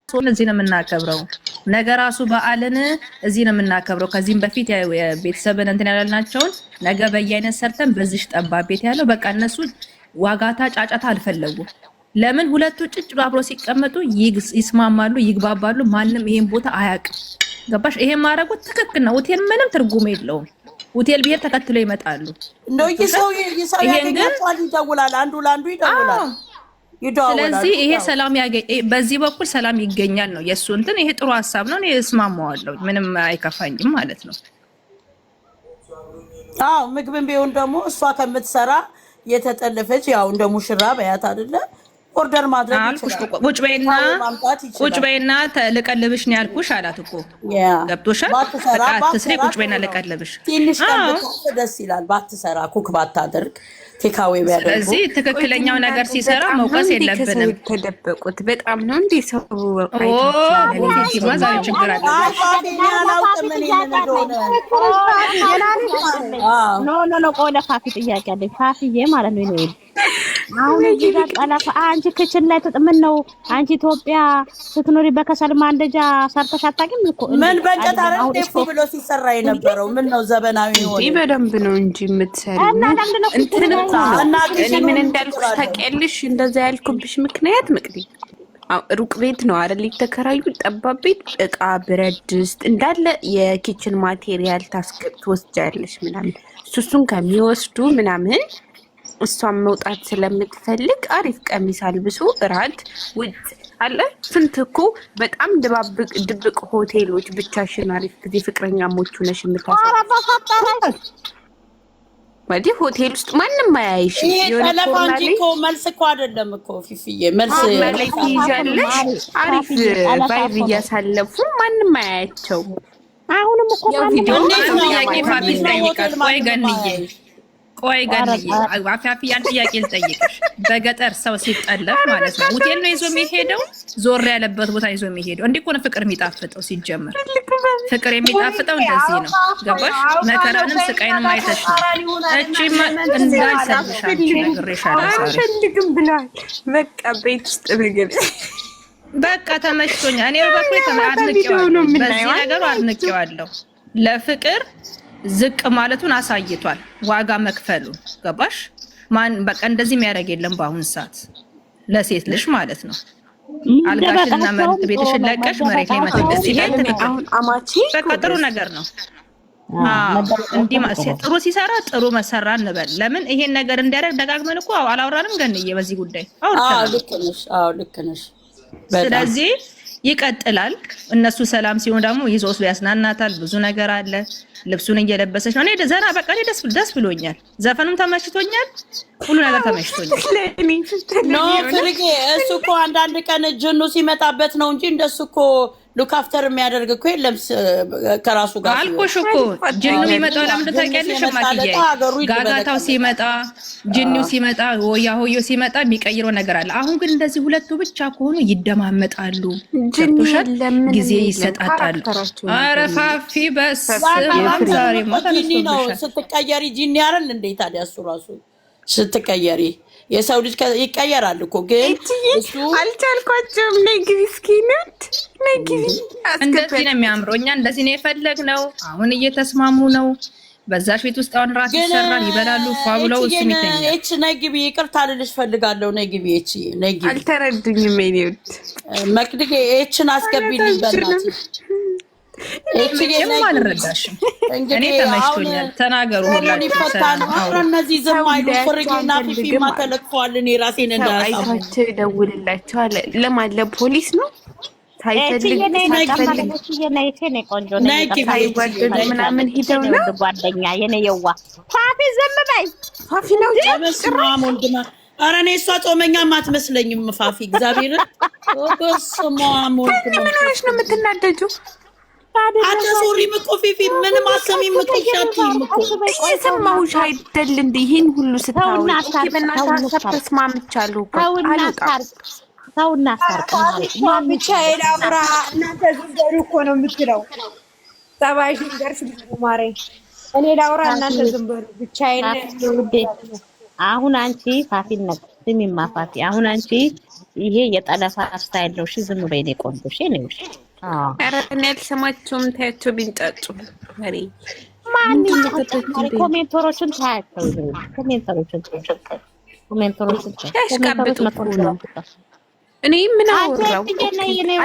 እዚህ ነው የምናከብረው። ነገ ራሱ በዓልን እዚህ ነው የምናከብረው። ከዚህም በፊት ቤተሰብን እንትን ያላልናቸውን ነገ በየአይነት ሰርተን በዚህ ጠባብ ቤት ያለው በቃ እነሱ ዋጋታ ጫጫታ አልፈለጉም። ለምን ሁለቱ ጭጭ አብሮ ሲቀመጡ ይስማማሉ፣ ይግባባሉ። ማንም ይሄን ቦታ አያውቅም። ገባሽ? ይሄን ማድረጉ ትክክል ነው። ሆቴል ምንም ትርጉም የለውም። ሆቴል ብሄር ተከትሎ ይመጣሉ። እንደው ይሰው ያገኛቸዋል፣ ይደውላል፣ አንዱ ለአንዱ ይደውላል። ስለዚህ ይሄ ሰላም በዚህ በኩል ሰላም ይገኛል ነው የሱ እንትን። ይሄ ጥሩ ሀሳብ ነው። እኔ እስማማዋለሁ፣ ምንም አይከፋኝም ማለት ነው። አዎ ምግብም ቢሆን ደግሞ እሷ ከምትሰራ የተጠለፈች ያው እንደ ሙሽራ በያት አይደለ ኦርደር ማድረግ ይችላል። ቁጭ በይና ልቀልብሽ ነው ያልኩሽ አላት እኮ ገብቶሻል። አትስሪ፣ ቁጭ በይና ልቀልብሽ። ትንሽ ደስ ይላል ባትሰራ፣ ኩክ ባታደርግ ቴካዌ ቢያደርጉ። ስለዚህ ትክክለኛው ነገር ሲሰራ መውቀስ የለብንም። ተደበቁት በጣም ነው እንዴ ሰው ዛሬ ችግር አለ። ኖ ቆይ ለፋፊ ጥያቄ አለኝ። ፋፊዬ ማለት ነው ይሄ አሁን እዚህ ጋር ጠለፋ አንቺ ክችን ላይ ምን ነው አንቺ ኢትዮጵያ ስትኖሪ በከሰል ማንደጃ ሰርተሽ አታውቂም እኮ? ምን በእንጨት አረንቴ ብሎ ሲሰራ የነበረው ምን ነው ዘመናዊ ሆነ። በደንብ ነው እንጂ የምትሰሪው እንትን እኮ ነው። እኔ ምን እንዳልኩሽ ታውቂያለሽ? እንደዛ ያልኩብሽ ምክንያት ምቅዲ ሩቅ ቤት ነው አይደል የተከራዩ ጠባብ ቤት፣ እቃ ብረት ድስት እንዳለ የኪችን ማቴሪያል ትወስጃለሽ ምናምን። እሱን ከሚወስዱ ምናምን እሷን መውጣት ስለምትፈልግ አሪፍ ቀሚስ አልብሶ እራት ውጭ አለ። ስንት እኮ በጣም ድብቅ ሆቴሎች ብቻሽን አሪፍ ጊዜ ፍቅረኛሞች ነሽ የምታሳልፊው ማለት ሆቴል ውስጥ ማንም አያይሽ። የሆነ እኮ መልስ እኮ አይደለም እኮ ፊፊዬ፣ መልስ ይያለሽ አሪፍ ቫይብ እያሳለፉ ማንም አያያቸው። አሁንም እኮ ቪዲዮ ጥያቄ ፋቢስ ጠይቃት። ቆይ ገንዬ አፋፊ ያን ጥያቄ ልጠይቅሽ። በገጠር ሰው ሲጠለፍ ማለት ነው ሆቴል ነው ይዞ የሚሄደው? ዞር ያለበት ቦታ ይዞ የሚሄደው? እንዲህ እኮ ነው ፍቅር የሚጣፍጠው። ሲጀመር ፍቅር የሚጣፍጠው እንደዚህ ነው። ገባሽ? መከራንም ስቃይንም አይተሽ ነው። እቺማ እንዳይሰብሻል ነግሬሻለሁ። አልፈልግም ብለዋል። በቃ ቤት ውስጥ ምግብ በቃ ተመችቶኛል። እኔ በበኩሌ አድንቄዋለሁ። በዚህ ነገሩ አድንቄዋለሁ። ለፍቅር ዝቅ ማለቱን አሳይቷል፣ ዋጋ መክፈሉ። ገባሽ? ማን በቃ እንደዚህ የሚያደርግ የለም በአሁን ሰዓት ለሴት ልጅ ማለት ነው። አልጋሽና ቤትሽን ለቀሽ መሬት ላይ መተንደስ አሁን አማቺ በቃ ጥሩ ነገር ነው። እንዲህ ጥሩ ሲሰራ ጥሩ መሰራ እንበል። ለምን ይሄን ነገር እንዲያደርግ ደጋግመን እኮ አላወራንም ገንዬ በዚህ ጉዳይ አውርተናል። ልክ ነሽ። ስለዚህ ይቀጥላል። እነሱ ሰላም ሲሆን ደግሞ ይዞስ ያስናናታል። ብዙ ነገር አለ። ልብሱን እየለበሰች ነው። እኔ ዘና በቃ እኔ ደስ ብሎኛል። ዘፈኑም ተመችቶኛል፣ ሁሉ ነገር ተመችቶኛል። ኖ ፍርጌ እሱ እኮ አንዳንድ ቀን ጅኑ ሲመጣበት ነው እንጂ እንደሱ እኮ ሉክ አፍተር የሚያደርግ እኮ የለም። ከራሱ ጋር አልኩሽ እኮ ጅኑ የሚመጣው ለምን ታውቂያለሽ? ማክዬ ጋጋታው ሲመጣ ጅኒው ሲመጣ ሆያ ሆዮ ሲመጣ የሚቀይረው ነገር አለ። አሁን ግን እንደዚህ ሁለቱ ብቻ ከሆኑ ይደማመጣሉ፣ ጊዜ ይሰጣጣሉ። ኧረ ፋፊ በስመአብ ዛሬ ጂኒ ነው ስትቀየሪ ጂኒ አይደል እንዴ? ታዲያ እሱ ራሱ ስትቀየሪ የሰው ልጅ ይቀየራል እኮ። ግን እሱ አልቻልኳቸውም። ነግቢ እስኪ ነት ነግቢ። እንደዚህ ነው የሚያምረው። እኛ እንደዚህ ነው የፈለግነው። አሁን እየተስማሙ ነው። በዛሽ ቤት ውስጥ አሁን ራት ይሰራል፣ ይበላሉ፣ ፏብለው እሱ ይተኛል። እቺ ነግቢ ይቅርታ ልልሽ ፈልጋለሁ። ነግቢ እቺ ነግቢ አልተረዱኝም። እኔውት መቅድጌ እቺን አስገቢልኝ በእናትሽ። እቺም አልረዳሽም። እኔ ተመችቶኛል። ተናገሩ ሁላችሁ። እነዚህ ዝም አይሉ ፍርጌና ፊፊማ ተለቅፈዋል። እኔ ራሴን አይታቸው ይደውልላቸዋል። ለማን ለፖሊስ ነው ሳይፈልግ ምናምን ሂደው ነው ጓደኛ የኔ የዋ ፋፊ ዝም በይ። ፋፊ ነው ጭራሽ ወንድማ። ኧረ እኔ እሷ ጾመኛም አትመስለኝም ፋፊ። እግዚአብሔርን በስመ አብ ወልድ ምን ሆነሽ ነው የምትናደጂው? አታሶሪም እኮ ፊፊ ምንም አሰሚም እኮ ሻቲም እኮ እየሰማሁሽ አይደል እንዴ? ይሄን ሁሉ ስታውሪ በእናትህ ተስማምቻለሁ እኮ ሰውና ሳርቅ ብቻዬን አብራ እናንተ ዝም በሉ እኮ ነው የምትለው። ጸባይሽ ደርስ ማሬ እኔ ላውራ እናንተ ዝም በሉ ብቻዬን። አሁን አንቺ ፋፊነት ስሚማ ፋፊ፣ አሁን አንቺ ይሄ የጠለፋ ስታይል ነው። እሺ ዝም በይ ነው ቆንጆ። እሺ ነው። እሺ ኧረ እኔ አልሰማቸውም። ታያቸው ቢንጫጩ ወሬ ማን ኮሜንተሮችን ታያቸው። ኮሜንተሮችን ያሽቃብጡ እኮ ነው። እኔ ምን አወራው?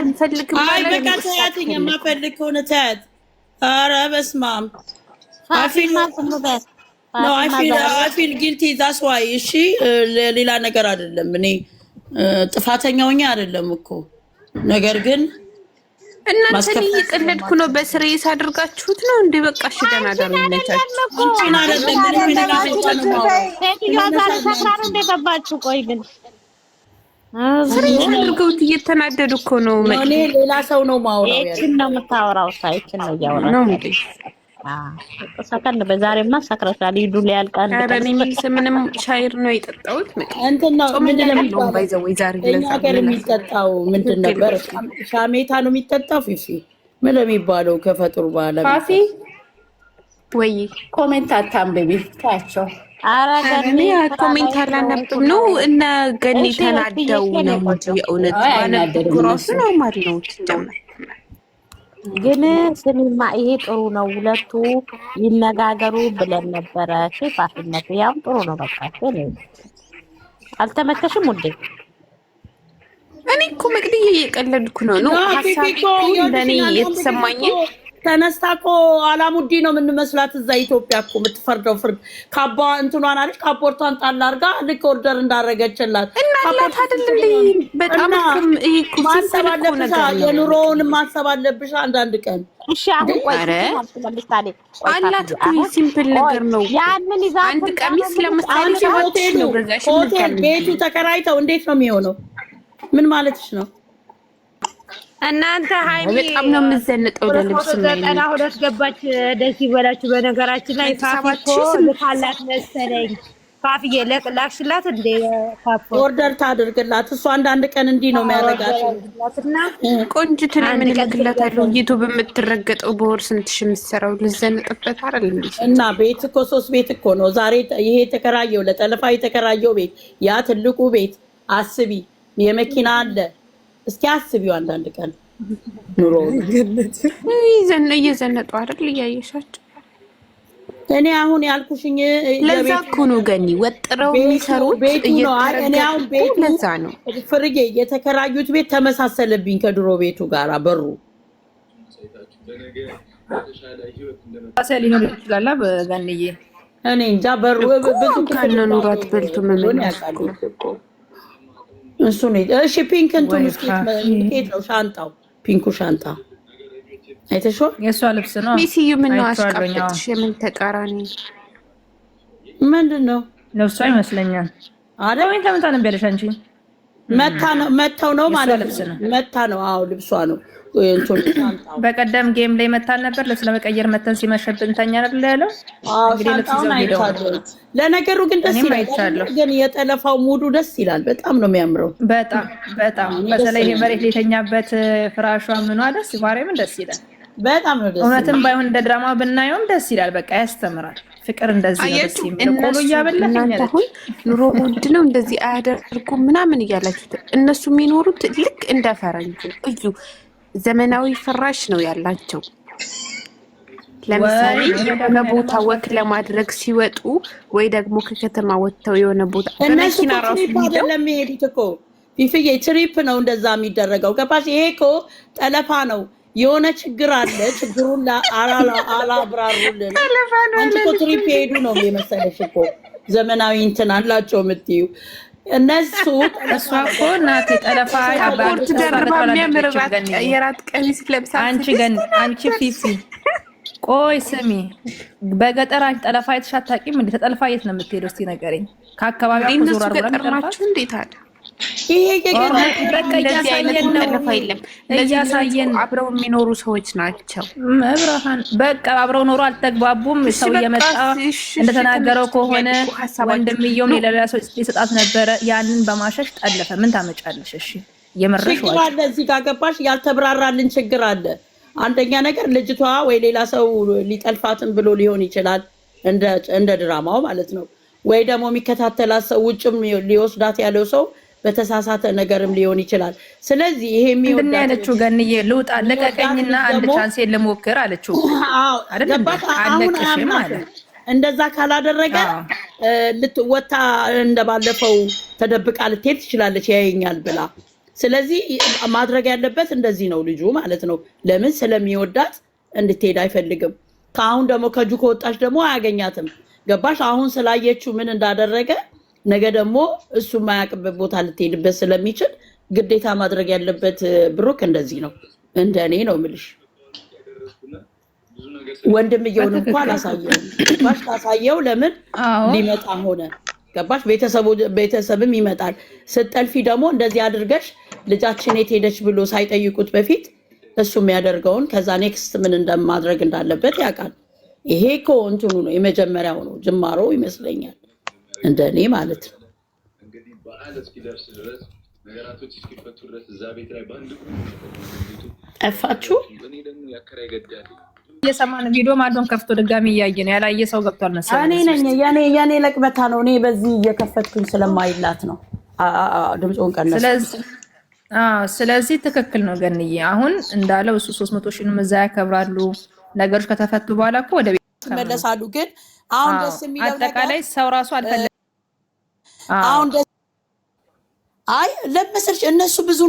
አንፈልግም አይ በቃ ታያት፣ የማፈልግ ከሆነ ታያት። ኧረ በስመ አብ I feel guilty that's why እሺ ሌላ ነገር አይደለም። እኔ ጥፋተኛው አይደለም እኮ ነገር ግን እናንተ እየቀለድኩ ነው። በስሬስ አድርጋችሁት ነው እንዴ? በቃ እሺ ደህና ደሩ ነቻችሁ እንቺን አይደለም ምን ገባችሁ? ቆይ ግን ስሬስ አድርገውት እየተናደዱ እኮ ነው። እኔ ሌላ ሰው ነው ማውራው ያለው እቺን ነው የምታወራው። ሳይችን ነው ያወራው ነው እንዴ? ሰከንድ በዛሬማ ሰክረሻል። ይዱ ሊያልቃል። ኧረ እኔ ምንም ሻይር ነው የጠጣሁት። እንትን ነው ምንድን ነው የሚባለው? እኛ ሀገር የሚጠጣው ምንድን ነበር? ሻሜታ ነው የሚጠጣው። ፊፊ ምን የሚባለው ከፈጥሩ በኋላ ፋሲ ወይ ኮሜንት አታንብቢ ታቸው። ኧረ ገኒ ኮሜንት አላነብም ነው እና ገኒ ተናደው ነው እንጂ የእውነት ባነብ ራሱ ነው ማለት ነው ጀመር ግን ስሚማ ይሄ ጥሩ ነው። ሁለቱ ይነጋገሩ ብለን ነበረ። ፋፊነት ያም ጥሩ ነው። በቃ አልተመቸሽም ውዴ? እኔ እኮ መቅድዬ እየቀለድኩ ነው ነው ሀሳብ ለእኔ የተሰማኝ ተነስታ እኮ አላሙዲ ነው የምንመስላት እዛ ኢትዮጵያ እኮ የምትፈርደው ፍርድ ካባ እንትኗን አለች ካፖርቷን ጣል አድርጋ ልክ ኦርደር እንዳረገችላት እናላት አይደለም። በጣም ይሄ እኮ ማሰብ አለብሽ፣ የኑሮውን ማሰብ አለብሽ አንዳንድ ቀን። እሺ አሁን ቆይ አላት እኮ ሲምፕል ነገር ነው። ያንን ይዛ አንድ ቀሚስ ለምሳሌ ሆቴል ቤቱ ተከራይተው እንዴት ነው የሚሆነው? ምን ማለትሽ ነው? እናንተ ሃይሚ በጣም ነው የምዘንጠው ለልብስ ነው። 92 ገባች። ደስ ይበላችሁ። በነገራችን ላይ ፋፊ ልካላት መሰለኝ። ፋፊዬ ላክሽላት እንደ ኦርደር ታድርግላት። እሱ አንዳንድ ቀን እንዲህ ነው የሚያደርጋት። ቆንጅት ነው ምን ልክላታለሁ። ዩቲዩብ የምትረገጠው በወር ስንት ሺህ የምትሰራው ልዘንጥበት አይደል እንዴ? እና ቤት እኮ 3 ቤት እኮ ነው ዛሬ ይሄ የተከራየው ለጠለፋ የተከራየው ቤት፣ ያ ትልቁ ቤት አስቢ። የመኪና አለ እስኪ አስቢው አንዳንድ ቀን ኑሮ እየዘነጡ አይደል እያየሻቸው። እኔ አሁን ያልኩሽኝ ለዛ እኮ ነው ገኒ ወጥረው የሚሰሩት ቤቱ ለዛ ነው። ፍርጌ የተከራዩት ቤት ተመሳሰለብኝ ከድሮ ቤቱ ጋር በሩ ሊሆን ይችላል። በገንዬ እኔ እንጃ በሩ ብዙ ከነኑራት በልቶ ምን እሱ ነው። እሺ ፒንክ እንትን ስኬት ነው ሻንጣው፣ ፒንኩ ሻንጣ አይተሽው የሷ ልብስ ነው። ሚስዩ ምን ነው አሽቃበጥሽ? ምን ተቃራኒ ምንድን ነው ልብሷ ይመስለኛል አይደል? ወይ ተመታ ነው ያለሽ አንቺ? መታው ነው ማለት ነው። መታ ነው። አዎ ልብሷ ነው። በቀደም ጌም ላይ መታን ነበር። ልብስ ለመቀየር መተን ሲመሸብን ተኛ ነበር ያለው። እንግዲህ ልብስ ይዘው ሄደው። ለነገሩ ግን ደስ ይላል። ግን የጠለፋው ሙዱ ደስ ይላል። በጣም ነው የሚያምረው። በጣም በተለይ ይሄ መሬት የተኛበት ፍራሿ ምኗ ደስ ማርያምን ደስ ይላል። በጣም ነው ደስ። እውነትም ባይሆን እንደ ድራማ ብናየውም ደስ ይላል። በቃ ያስተምራል። ፍቅር እንደዚህ ነው ደስ የሚለው። ቆሎ እያበላኝ እናንተ አሁን ኑሮ ውድ ነው እንደዚህ አያደርጉም ምናምን እያላችሁ እነሱ የሚኖሩት ልክ እንደ ፈረንጅ እዩ። ዘመናዊ ፍራሽ ነው ያላቸው። ለምሳሌ የሆነ ቦታ ወክ ለማድረግ ሲወጡ ወይ ደግሞ ከከተማ ወጥተው የሆነ ቦታ በመኪና ራሱ ሄደው ለሚሄዱት እኮ ቢፍዬ ትሪፕ ነው እንደዛ የሚደረገው። ገባሽ? ይሄ እኮ ጠለፋ ነው። የሆነ ችግር አለ። ችግሩን አላብራሩልን። አንቺ እኮ ትሪፕ ሄዱ ነው የመሰለሽ እኮ ዘመናዊ እንትን አላቸው የምትይው እነሱ እሷ እኮ እናቴ ጠለፋ አባርት ደርባ የሚያምርባት የራት ቀሚስ ለብሳ አንቺ ፊፊ ቆይ ስሚ፣ በገጠር አንቺ ጠለፋ አይተሽ አታውቂም እንዴ? ተጠልፋ የት ነው የምትሄደው? እስቲ ነገረኝ። ከአካባቢው እነሱ ገጠር ናችሁ እንዴት አለ እያሳየን አብረው የሚኖሩ ሰዎች ናቸው። መብራሃን በቃ አብረው ኖሮ አልተግባቡም። ሰው እየመጣ እንደተናገረው ከሆነ ወንድምየውም ሌላ ሰው ሊሰጣት ነበረ። ያንን በማሸሽ ጠለፈ። ምን ታመጫለሽ? እሺ የመረሽ ችግር አለ እዚህ ጋር ገባሽ? ያልተብራራልን ችግር አለ። አንደኛ ነገር ልጅቷ ወይ ሌላ ሰው ሊጠልፋትን ብሎ ሊሆን ይችላል፣ እንደ ድራማው ማለት ነው። ወይ ደግሞ የሚከታተላት ሰው ውጭም ሊወስዳት ያለው ሰው በተሳሳተ ነገርም ሊሆን ይችላል። ስለዚህ ይሄ ምንድን ያለችው ገንዬ ልውጣ ልቀቀኝና አንድ ቻንስ ልሞክር አለችው አይደል? አለቅሽ ማለት እንደዛ ካላደረገ ልትወጣ እንደባለፈው ተደብቃ ልትሄድ ትችላለች ያየኛል ብላ። ስለዚህ ማድረግ ያለበት እንደዚህ ነው ልጁ ማለት ነው። ለምን ስለሚወዳት እንድትሄድ አይፈልግም። ከአሁን ደግሞ ከጁ ከወጣች ደግሞ አያገኛትም። ገባሽ? አሁን ስላየችው ምን እንዳደረገ ነገ ደግሞ እሱ የማያውቅበት ቦታ ልትሄድበት ስለሚችል ግዴታ ማድረግ ያለበት ብሩክ እንደዚህ ነው። እንደኔ ነው የምልሽ። ወንድምየውን እንኳን አላሳየውም። ገባሽ? ካሳየው ለምን ሊመጣ ሆነ? ገባሽ? ቤተሰብም ይመጣል። ስትጠልፊ ደግሞ እንደዚህ አድርገሽ ልጃችን የት ሄደች ብሎ ሳይጠይቁት በፊት እሱ የሚያደርገውን ከዛ ኔክስት ምን እንደማድረግ እንዳለበት ያውቃል። ይሄ እኮ እንትኑ ነው የመጀመሪያው ነው ጅማሮ ይመስለኛል፣ እንደኔ ማለት ነው። እንግዲህ በዓል እስኪደርስ ድረስ ነገራቶች እስኪፈቱ ድረስ እዛ ቤት ላይ ባንድ ጠፋችሁ። እኔ ደግሞ ያከራይ ገዳል የሰማን ቪዲዮ ማዶን ከፍቶ ድጋሚ እያየ ነው። ያላየ ሰው ገብቷል መሰለኝ። እኔ ነኝ የኔ ለቅበታ ነው። እኔ በዚህ እየከፈትኩኝ ስለማይላት ነው ድምፁን ቀነሰ። ስለዚህ ትክክል ነው ገንዬ። አሁን እንዳለው እሱ 300 ሺህንም እዛ ያከብራሉ። ነገሮች ከተፈቱ በኋላ እኮ ወደ ቤት ይመለሳሉ። ግን አሁን ደስ የሚለው አጠቃላይ ሰው ራሱ አልፈለገም። አሁን ደስ ለምስልሽ እነሱ ብዙ